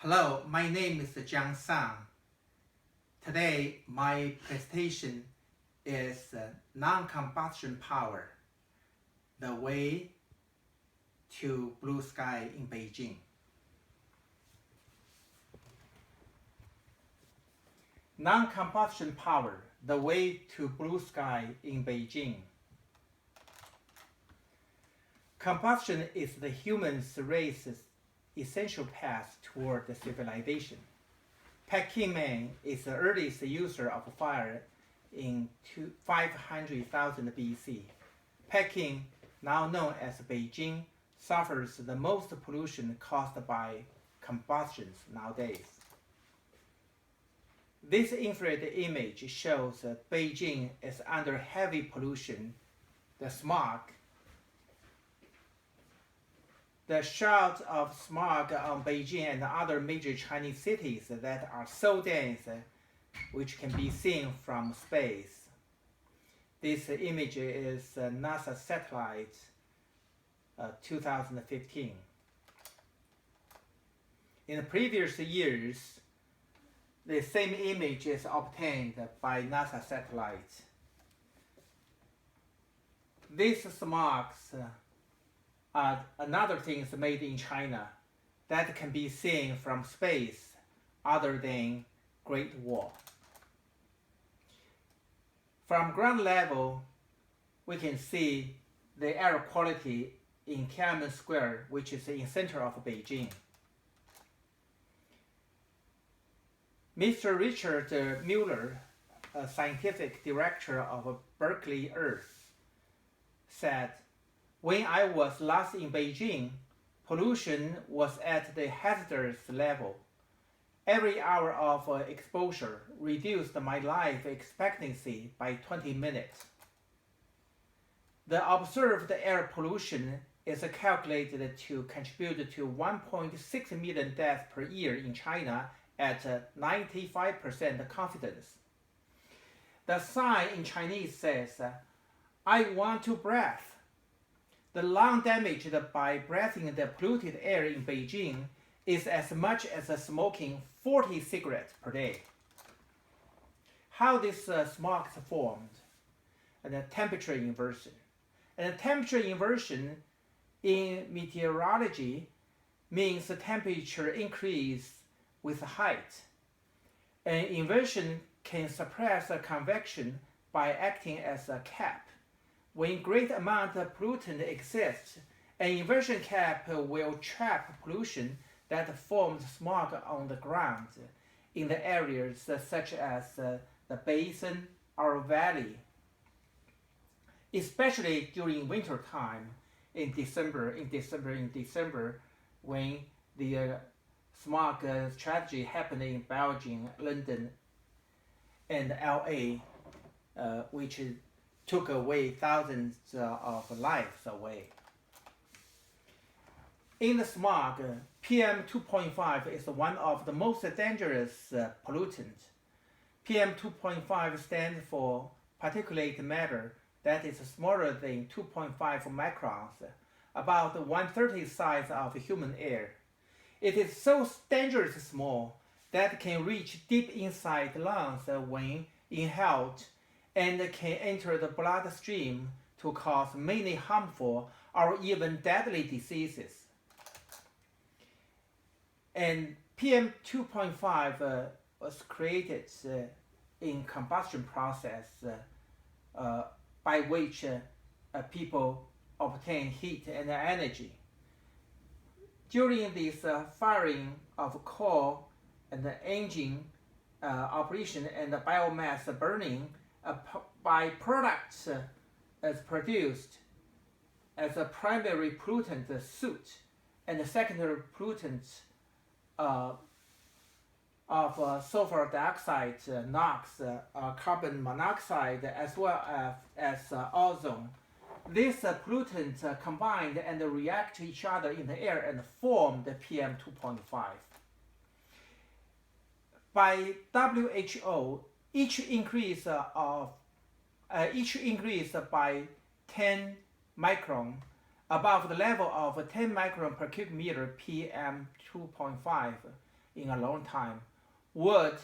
Hello, my name is Jiang Sang. Today, my presentation is non-combustion power, the way to blue sky in Beijing. Non-combustion power, the way to blue sky in Beijing. Combustion is the human race's essential path toward the civilization. Peking Man is the earliest user of fire in 500,000 BC. Peking, now known as Beijing, suffers the most pollution caused by combustions nowadays. This infrared image shows Beijing is under heavy pollution, the smog. The shots of smog on Beijing and other major Chinese cities that are so dense, which can be seen from space. This image is NASA satellite 2015. In previous years, the same image is obtained by NASA satellites. These smogs another thing is made in China that can be seen from space other than Great Wall. From ground level, we can see the air quality in Tiananmen Square, which is in center of Beijing. Mr. Richard Mueller, a scientific director of Berkeley Earth, said, "When I was last in Beijing, pollution was at the hazardous level. Every hour of exposure reduced my life expectancy by 20 minutes. The observed air pollution is calculated to contribute to 1.6 million deaths per year in China at 95% confidence. The sign in Chinese says, 'I want to breathe.' The lung damaged by breathing the polluted air in Beijing is as much as smoking 40 cigarettes per day." How this smog is formed? And the temperature inversion. And the temperature inversion in meteorology means the temperature increase with height. An inversion can suppress convection by acting as a cap. When great amount of pollutant exists, an inversion cap will trap pollution that forms smog on the ground in the areas such as the basin or valley, especially during winter time in December, when the smog tragedy happened in Belgium, London, and LA, which took away thousands of lives away. In the smog, PM 2.5 is one of the most dangerous pollutants. PM 2.5 stands for particulate matter that is smaller than 2.5 microns, about 1/30 size of human air. It is so dangerously small that it can reach deep inside the lungs when inhaled, and can enter the bloodstream to cause many harmful or even deadly diseases. And PM 2.5 was created in combustion process by which people obtain heat and energy. During this firing of coal and the engine operation and the biomass burning, a byproduct is produced as a primary pollutant, soot, and the secondary pollutant of sulfur dioxide, NOx, carbon monoxide, as well as ozone. These pollutants combined and react to each other in the air and form the PM 2.5. By WHO, each increase by 10 micron above the level of 10 micron per cubic meter PM 2.5 in a long time, would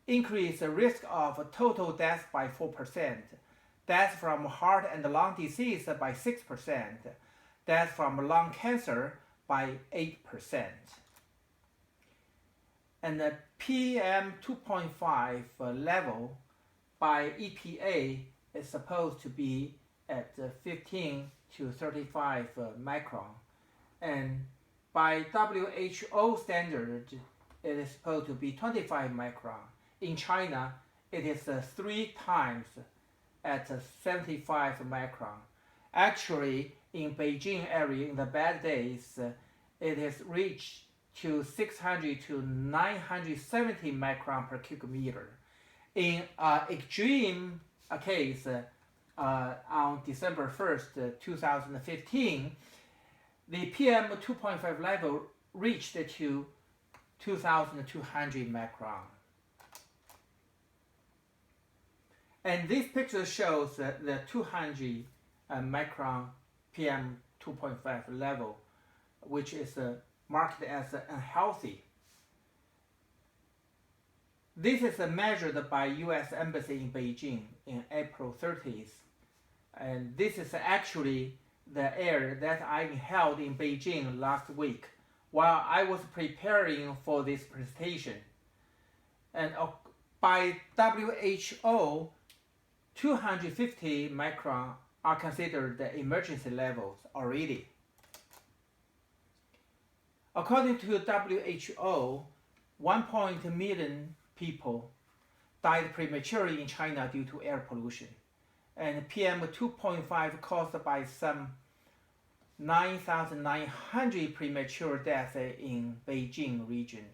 increase the risk of total death by 4%, death from heart and lung disease by 6%, death from lung cancer by 8%. And the PM 2.5 level by EPA is supposed to be at 15 to 35 micron, and by WHO standard it is supposed to be 25 micron. In China it is 3 times at 75 micron. Actually, in Beijing area in the bad days it has reached to 600 to 970 micron per cubic meter. In extreme case, on December 1st, 2015, the PM 2.5 level reached to 2,200 micron. And this picture shows the 200 micron PM 2.5 level, which is marked as unhealthy. This is measured by U.S. Embassy in Beijing in April 30th. And this is actually the air that I inhaled in Beijing last week while I was preparing for this presentation. And by WHO, 250 micron are considered the emergency levels already. According to WHO, 1 million people died prematurely in China due to air pollution, and PM 2.5 caused by some 9,900 premature deaths in Beijing region.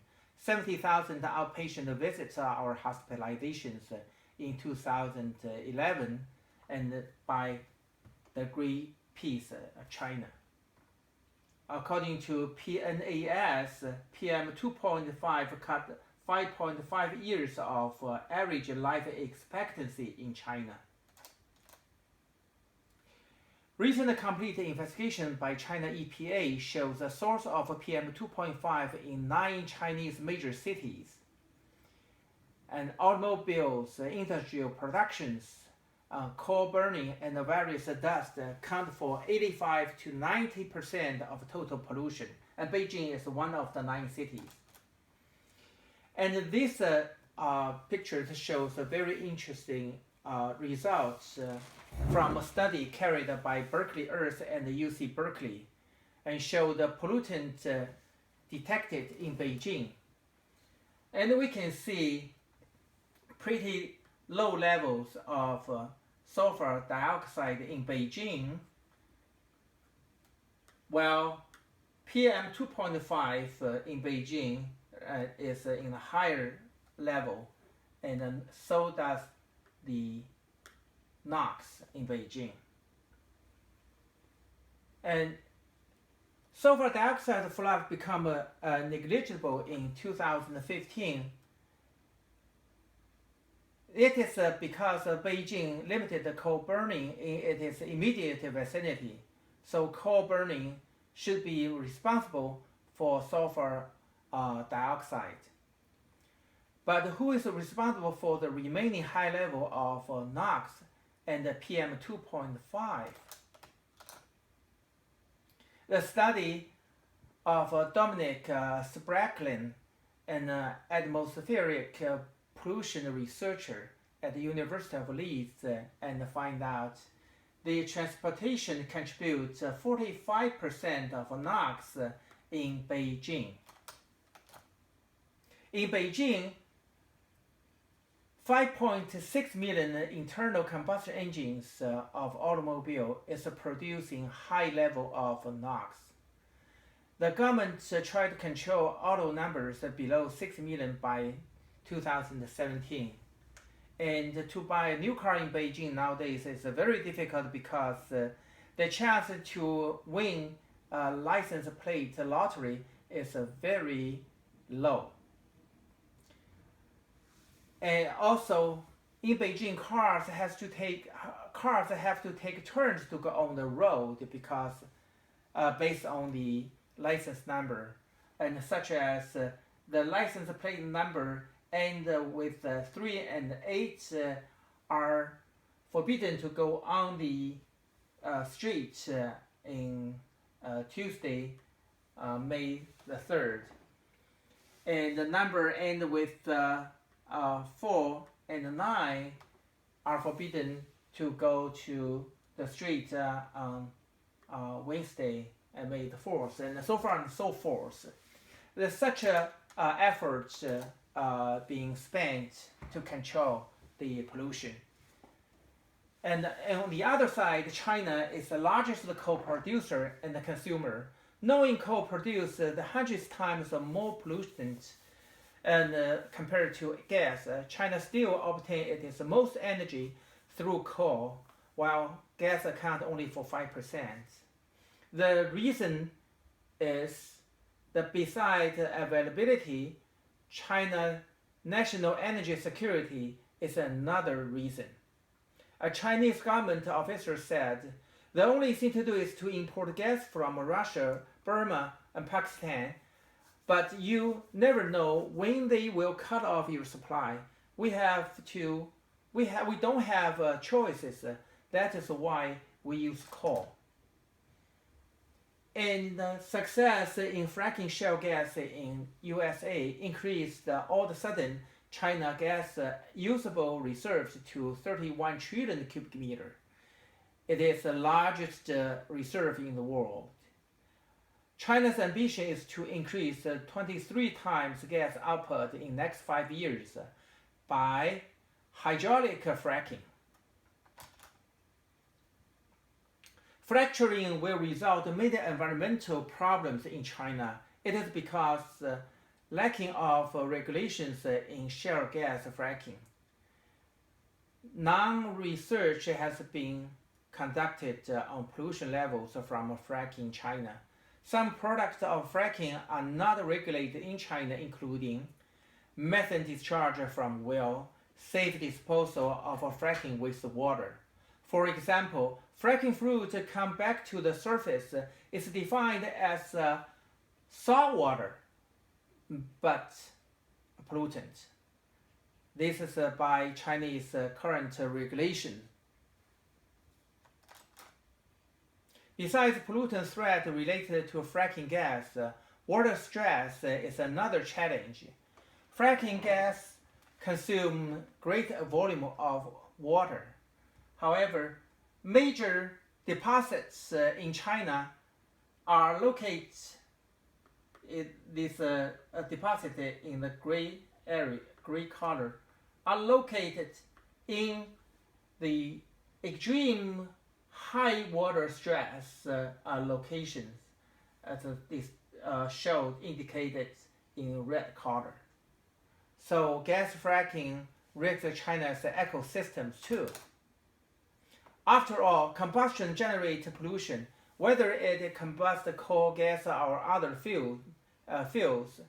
70,000 outpatient visits or hospitalizations in 2011, and by the Greenpeace China. According to PNAS, PM 2.5 cut 5.5 years of average life expectancy in China. Recent complete investigation by China EPA shows the source of PM 2.5 in 9 Chinese major cities. And automobiles, industrial productions, coal burning, and various dust account for 85 to 90% of total pollution. And Beijing is one of the 9 cities. And this picture shows a very interesting results from a study carried by Berkeley Earth and UC Berkeley, and show the pollutant detected in Beijing. And we can see pretty low levels of sulfur dioxide in Beijing, while PM 2.5 in Beijing is in a higher level, and so does the NOx in Beijing. And sulfur dioxide flood become negligible in 2015. It is because Beijing limited the coal burning in its immediate vicinity, so coal burning should be responsible for sulfur dioxide. But who is responsible for the remaining high level of NOx and the PM 2.5? The study of Dominic Spraklin, an atmospheric pollution researcher at the University of Leeds, and find out the transportation contributes 45% of NOx in Beijing. In Beijing, 5.6 million internal combustion engines of automobile is producing high level of NOx. The government tried to control auto numbers below 6 million by 2017. And to buy a new car in Beijing nowadays is very difficult because the chance to win a license plate lottery is very low. And also, in Beijing, cars have to take turns to go on the road because based on the license number, and such as the license plate number end with 3 and 8 are forbidden to go on the street in Tuesday, May the 3rd. And the number end with 4 and 9 are forbidden to go to the street on Wednesday, May the 4th, and so on and so forth. There's such a effort being spent to control the pollution. And on the other side, China is the largest coal producer and the consumer. Knowing coal produces the hundreds times more pollutant and compared to gas, China still obtains its most energy through coal, while gas accounts only for 5%. The reason is that besides availability, China's national energy security is another reason. A Chinese government officer said, the only thing to do is to import gas from Russia, Burma, and Pakistan, but you never know when they will cut off your supply. We don't have choices. That is why we use coal. And success in fracking shale gas in USA increased all of a sudden China gas usable reserves to 31 trillion cubic meter. It is the largest reserve in the world. China's ambition is to increase 23 times gas output in next 5 years by hydraulic fracking. Fracturing will result in many environmental problems in China. It is because lacking of regulations in shale gas fracking. Non-research has been conducted on pollution levels from fracking in China. Some products of fracking are not regulated in China, including methane discharge from well, safe disposal of fracking wastewater. For example, fracking fluid come back to the surface is defined as salt water, but pollutant. This is by Chinese current regulation. Besides pollutant threat related to fracking gas, water stress is another challenge. Fracking gas consumes great volume of water. However, major deposits in China are located. This deposit in the gray area, gray color, are located in the extreme high water stress locations, as this show indicated in red color. So gas fracking risks China's ecosystems too. After all, combustion generates pollution, whether it combusts coal, gas, or other fuels.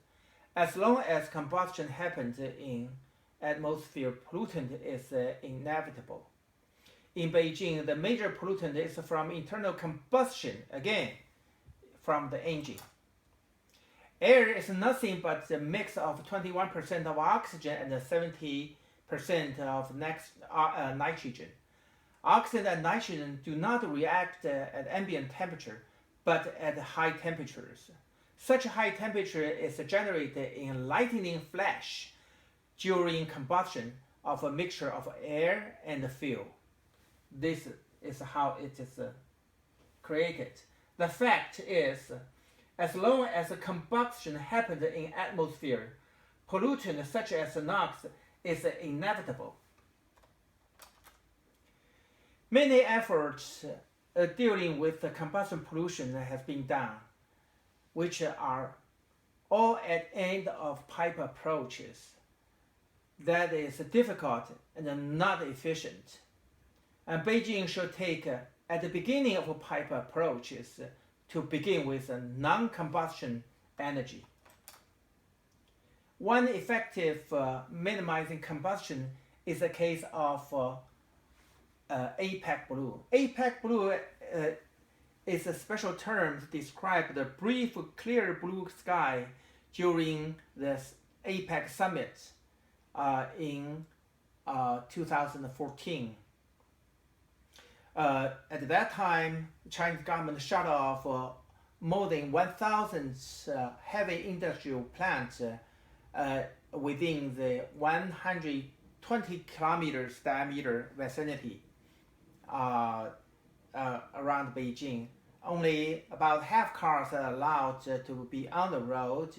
As long as combustion happens in atmosphere, pollutant is inevitable. In Beijing, the major pollutant is from internal combustion, again, from the engine. Air is nothing but a mix of 21% of oxygen and 70% of nitrogen. Oxygen and nitrogen do not react at ambient temperature, but at high temperatures. Such high temperature is generated in lightning flash during combustion of a mixture of air and fuel. This is how it is created. The fact is, as long as combustion happens in atmosphere, pollutant such as NOx is inevitable. Many efforts dealing with the combustion pollution has been done, which are all at end of pipe approaches. That is difficult and not efficient. And Beijing should take, at the beginning of pipe approaches, to begin with a non-combustion energy. One effective minimizing combustion is the case of APEC blue. APEC blue is a special term to describe the brief clear blue sky during this APEC summit in 2014. At that time, the Chinese government shut off more than 1,000 heavy industrial plants within the 120 kilometers diameter vicinity around Beijing. Only about half cars are allowed to be on the road,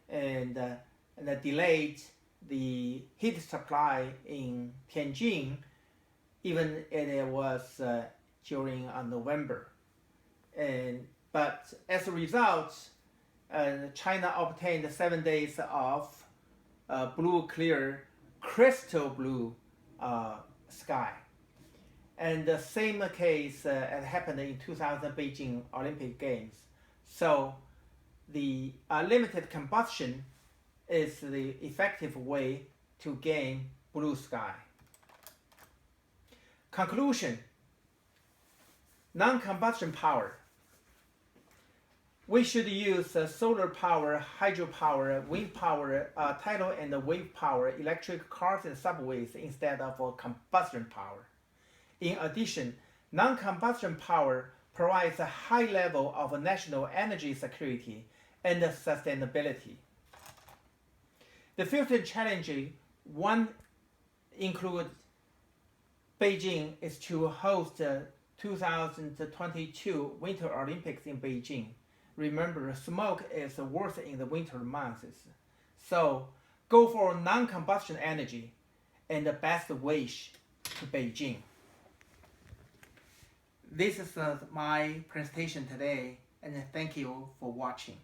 and that delayed the heat supply in Tianjin, even it was during November. But as a result, China obtained 7 days of blue, clear, crystal blue sky. And the same case happened in 2000 Beijing Olympic Games. So the limited combustion is the effective way to gain blue sky. Conclusion: non-combustion power. We should use solar power, hydropower, wind power, tidal and wave power, electric cars and subways instead of combustion power. In addition, non-combustion power provides a high level of national energy security and sustainability. The future challenges include Beijing is to host 2022 Winter Olympics in Beijing. Remember, smoke is worse in the winter months. So go for non-combustion energy and the best wish to Beijing. This is my presentation today, and thank you for watching.